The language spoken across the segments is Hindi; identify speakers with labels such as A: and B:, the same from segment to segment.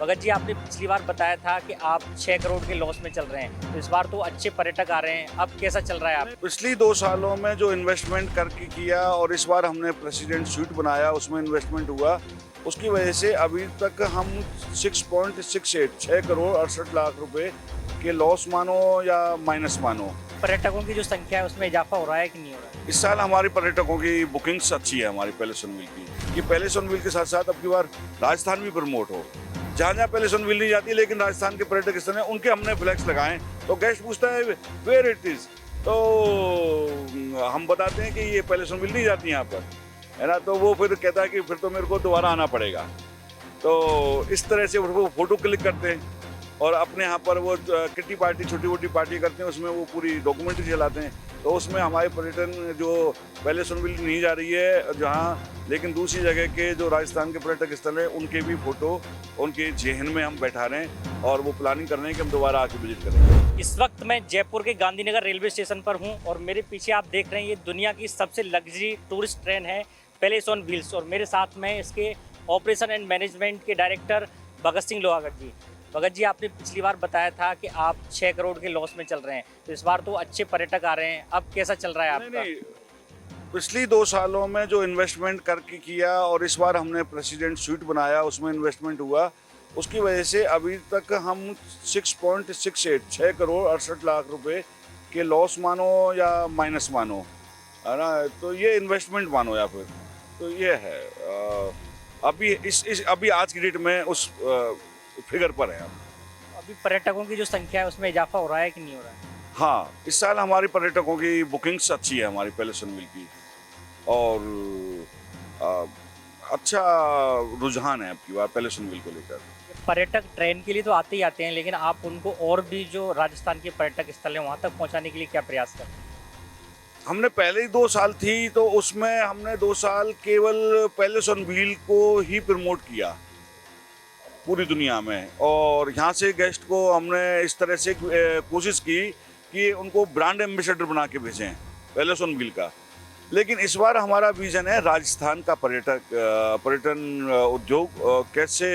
A: भगत जी, आपने पिछली बार बताया था कि आप 6 करोड़ के लॉस में चल रहे हैं, तो इस बार तो अच्छे पर्यटक आ रहे हैं। अब कैसा चल रहा है आप?
B: पिछली 2 सालों में जो इन्वेस्टमेंट करके किया और इस बार हमने प्रेसिडेंट स्वीट बनाया, उसमें इन्वेस्टमेंट हुआ, उसकी वजह से अभी तक हम 6.68 6 करोड़ 68 लाख रुपए के लॉस मानो या माइनस मानो।
A: पर्यटकों की जो संख्या है उसमें इजाफा हो रहा है कि नहीं हो रहा है?
B: इस साल हमारी पर्यटकों की बुकिंग्स अच्छी है हमारी पहले सोनविल की। कि पहले सोनविल के साथ साथ अब की बार राजस्थान भी प्रमोट हो। जहाँ जहाँ पहले सोनविल नहीं जाती लेकिन राजस्थान के पर्यटक स्थल हैं, उनके हमने फ्लैग्स लगाए, तो गेस्ट पूछता है वेयर इट इज, तो हम बताते हैं कि ये पहले सोनविल नहीं जाती यहाँ पर, है ना। तो वो फिर कहता है कि फिर तो मेरे को दोबारा आना पड़ेगा। तो इस तरह से वो फोटो क्लिक करते हैं और अपने यहाँ पर वो किट्टी पार्टी छोटी मोटी पार्टी करते हैं, उसमें वो पूरी डॉक्यूमेंट्री चलाते हैं। तो उसमें हमारे पर्यटन जो पहले सोनविल नहीं जा रही है जहाँ, लेकिन दूसरी जगह के जो राजस्थान के पर्यटक स्थल हैं उनके भी फोटो उनके जेहन में हम बैठा रहे हैं और वो प्लानिंग कर रहे हैं कि हम दोबारा आके विजिट करेंगे।
A: इस वक्त मैं जयपुर के गांधीनगर रेलवे स्टेशन पर हूं और मेरे पीछे आप देख रहे हैं ये दुनिया की सबसे लग्जरी टूरिस्ट ट्रेन है पैलेस ऑन व्हील्स, और मेरे साथ में इसके ऑपरेशन एंड मैनेजमेंट के डायरेक्टर भगत सिंह लोहागढ़ जी। भगत जी, आपने पिछली बार बताया था कि आप 6 करोड़ के लॉस में चल रहे हैं, तो इस बार तो अच्छे पर्यटक आ रहे हैं। अब कैसा चल रहा है आपका?
B: नहीं, पिछली 2 सालों में जो इन्वेस्टमेंट करके किया और इस बार हमने प्रेसिडेंट स्वीट बनाया, उसमें इन्वेस्टमेंट हुआ, उसकी वजह से अभी तक हम 6.68 6 करोड़ 68 लाख रुपए के लॉस मानो या माइनस मानो, है ना। तो ये इन्वेस्टमेंट मानो या फिर, तो ये है अभी अभी आज की डेट में उस फिगर पर है हम।
A: अभी पर्यटकों की जो संख्या है उसमें इजाफा हो रहा है कि नहीं हो रहा है?
B: हाँ, इस साल हमारी पर्यटकों की बुकिंग्स अच्छी है हमारी पहले सोनविल की, और अच्छा रुझान है अब की बार पहले सोनविल को लेकर।
A: पर्यटक ट्रेन के लिए तो आते ही आते हैं, लेकिन आप उनको और भी जो राजस्थान के पर्यटक स्थल हैं वहाँ तक पहुँचाने के लिए क्या प्रयास करते हैं?
B: हमने पहले ही 2 साल थी तो उसमें हमने 2 साल केवल पहले सोनविल को ही प्रमोट किया पूरी दुनिया में, और यहाँ से गेस्ट को हमने इस तरह से कोशिश की कि उनको ब्रांड एम्बेसडर बना के भेजें पहले सोनविल का। लेकिन इस बार हमारा विजन है राजस्थान का पर्यटन उद्योग कैसे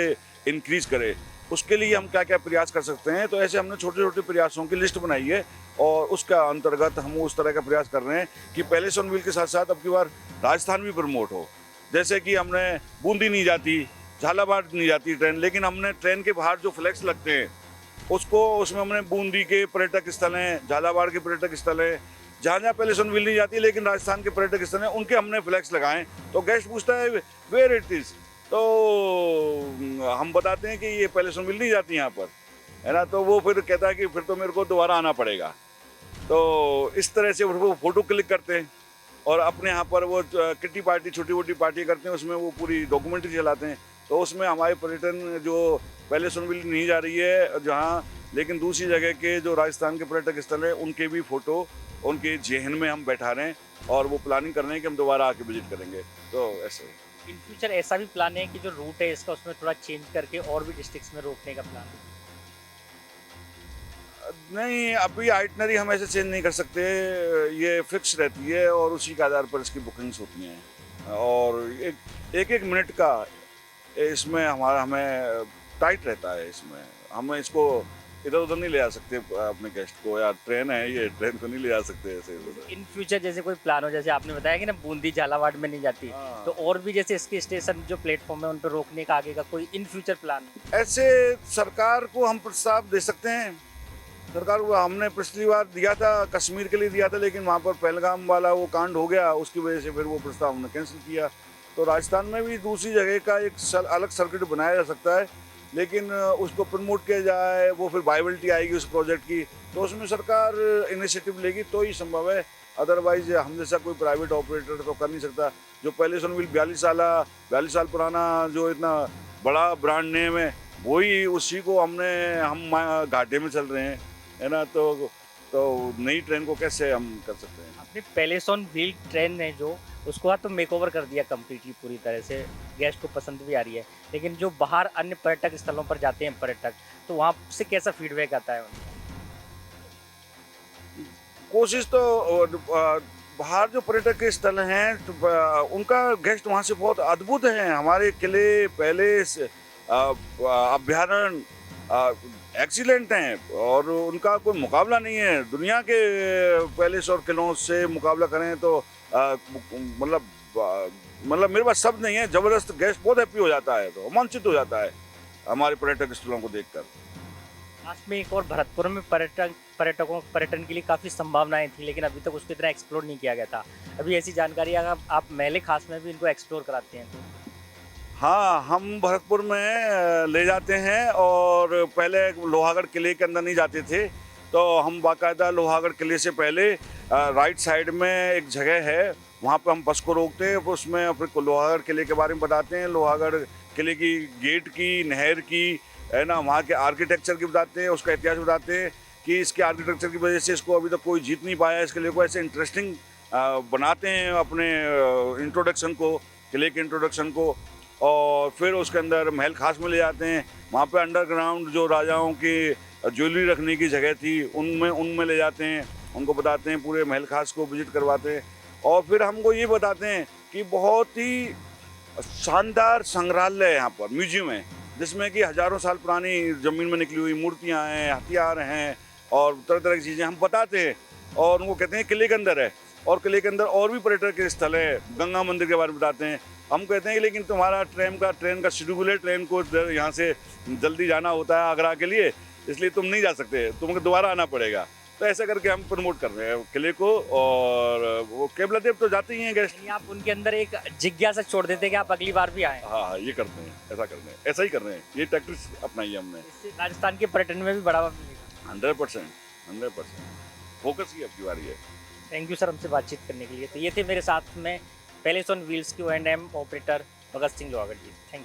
B: इंक्रीज करे, उसके लिए हम क्या क्या प्रयास कर सकते हैं। तो ऐसे हमने छोटे छोटे प्रयासों की लिस्ट बनाई है और उसका अंतर्गत हम उस तरह का प्रयास कर रहे हैं कि पहले सोनविल के साथ साथ अब की बार राजस्थान भी प्रमोट हो। जैसे कि हमने बूंदी नहीं जाती, झालावाड़ नहीं जाती ट्रेन, लेकिन हमने ट्रेन के बाहर जो फ्लैग्स लगते हैं उसको, उसमें हमने बूंदी के पर्यटक स्थल हैं, झालावाड़ के पर्यटक स्थल हैं, जहाँ जहाँ पहले सोनविल नहीं जाती लेकिन राजस्थान के पर्यटक स्थल हैं, उनके हमने फ्लैग्स लगाए। तो गेस्ट पूछता है वेयर इट इज, तो हम बताते हैं कि ये पहले सोनविल नहीं जाती यहाँ पर, है ना। तो वो फिर कहता है कि फिर तो मेरे को दोबारा आना पड़ेगा। तो इस तरह से वो फोटो क्लिक करते हैं और अपने यहाँ पर वो किट्टी पार्टी छोटी मोटी पार्टी करते हैं, उसमें वो पूरी डॉक्यूमेंट्री चलाते हैं। तो उसमें हमारे पर्यटन जो पहले सोनविल नहीं जा रही है जहाँ, लेकिन दूसरी जगह के जो राजस्थान के पर्यटक स्थल हैं उनके भी फोटो उनके जेहन में हम बैठा रहे हैं और वो प्लानिंग कर रहे हैं कि हम दोबारा आके विजिट करेंगे। तो ऐसे
A: इन फ्यूचर ऐसा भी प्लान है कि जो रूट है इसका उसमें थोड़ा चेंज करके और भी डिस्ट्रिक्ट्स में रोकने का प्लान है?
B: नहीं, अभी आइटनरी हम ऐसे चेंज नहीं कर सकते, ये फिक्स रहती है और उसी के आधार पर इसकी बुकिंग्स होती हैं। और एक एक मिनट का इसमें हमारा हमें टाइट रहता है, इसमें हम इसको इधर उधर नहीं ले जा सकते अपने गेस्ट को, या ट्रेन है ये, ट्रेन को नहीं ले जा सकते ऐसे इधर।
A: इन फ्यूचर जैसे कोई प्लान हो, जैसे आपने बताया कि ना बूंदी झालावाड़ में नहीं जाती,
B: हाँ।
A: तो और भी जैसे इसके स्टेशन जो प्लेटफॉर्म है उन पर रोकने का आगे का कोई इन फ्यूचर प्लान है?
B: ऐसे सरकार को हम प्रस्ताव दे सकते हैं। सरकार को हमने पिछली बार दिया था, कश्मीर के लिए दिया था, लेकिन वहाँ पर पहलगाम वाला वो कांड हो गया, उसकी वजह से फिर वो प्रस्ताव हमने कैंसिल किया। तो राजस्थान में भी दूसरी जगह का एक अलग सर्किट बनाया जा सकता है, लेकिन उसको प्रमोट किया जाए, वो फिर वायबिलिटी आएगी उस प्रोजेक्ट की, तो उसमें सरकार इनिशिएटिव लेगी तो ही संभव है। अदरवाइज हम जैसा कोई प्राइवेट ऑपरेटर तो कर नहीं सकता। जो पहले सोनविल 42 साल पुराना जो इतना बड़ा ब्रांड नेम है, वही उसी को हम घाटे में चल रहे हैं, है ना। तो नई ट्रेन को कैसे हम कर सकते हैं।
A: आपने पैलेस ऑन व्हील ट्रेन है जो, उसको तो मेकओवर कर दिया कम्प्लीटली, पूरी तरह से गेस्ट को पसंद भी आ रही है, लेकिन जो बाहर अन्य पर्यटक स्थलों पर जाते हैं पर्यटक, तो वहाँ से कैसा फीडबैक आता है उनका?
B: कोशिश तो बाहर जो पर्यटक के स्थल हैं तो उनका गेस्ट वहाँ से बहुत अद्भुत हैं। हमारे किले, पैलेस, अभ्यारण्य एक्सीलेंट हैं और उनका कोई मुकाबला नहीं है। दुनिया के पैलेस और किलों से मुकाबला करें तो मतलब मेरे पास शब्द नहीं है। जबरदस्त, गेस्ट बहुत हैप्पी हो जाता है, तो रोमांचित हो जाता है हमारे पर्यटक स्थलों को देखकर।
A: लास्ट में एक और, भरतपुर में पर्यटन के लिए काफ़ी संभावनाएं थी, लेकिन अभी तक उसको इतना एक्सप्लोर नहीं किया गया था। अभी ऐसी जानकारी अगर आप महल खास में भी इनको एक्सप्लोर कराते हैं तो?
B: हाँ, हम भरतपुर में ले जाते हैं और पहले लोहागढ़ किले के अंदर नहीं जाते थे, तो हम बाकायदा लोहागढ़ किले से पहले राइट साइड में एक जगह है, वहाँ पे हम बस को रोकते हैं, उसमें फिर लोहागढ़ किले के बारे में बताते हैं, लोहागढ़ किले की गेट की, नहर की, है ना, वहाँ के आर्किटेक्चर की बताते हैं, उसका इतिहास बताते हैं कि इसके आर्किटेक्चर की वजह से इसको अभी तक कोई जीत नहीं पाया। इस किले को ऐसे इंटरेस्टिंग बनाते हैं अपने इंट्रोडक्शन को, किले के इंट्रोडक्शन को। और फिर उसके अंदर महल खास में ले जाते हैं, वहाँ पे अंडरग्राउंड जो राजाओं की ज्वेलरी रखने की जगह थी उनमें ले जाते हैं, उनको बताते हैं, पूरे महल खास को विजिट करवाते हैं। और फिर हमको ये बताते हैं कि बहुत ही शानदार संग्रहालय है यहाँ पर, म्यूजियम है, जिसमें कि हज़ारों साल पुरानी ज़मीन में निकली हुई मूर्तियाँ हैं, हथियार हैं और तरह तरह की चीज़ें हम बताते हैं। और उनको कहते हैं किले के अंदर है, और किले के अंदर और भी पर्यटक के स्थल है, गंगा मंदिर के बारे में बताते हैं। हम कहते हैं कि लेकिन तुम्हारा ट्रेन का शेड्यूल है, ट्रेन को यहाँ से जल्दी जाना होता है आगरा के लिए, इसलिए तुम नहीं जा सकते, तुमको दोबारा आना पड़ेगा। तो ऐसा करके हम प्रमोट कर रहे हैं किले को। और वो केवला देव तो जाते ही हैं गेस्ट।
A: आप उनके अंदर एक जिज्ञासा छोड़ देते हैं कि आप अगली बार भी आएँ?
B: हाँ, ये करते हैं, ऐसा करते हैं, ऐसा ही कर रहे हैं, ये टैक्टिक्स अपनाई है हमने।
A: इससे राजस्थान के पर्यटन में भी बढ़ावा मिलेगा।
B: 100% फोकस ही आपकी बारी है।
A: थैंक यू सर हमसे बातचीत करने के लिए। तो ये थे मेरे साथ में पैलेस ऑन व्हील्स के O&M operator Bhagat Singh Lohagarh ji. Thank you.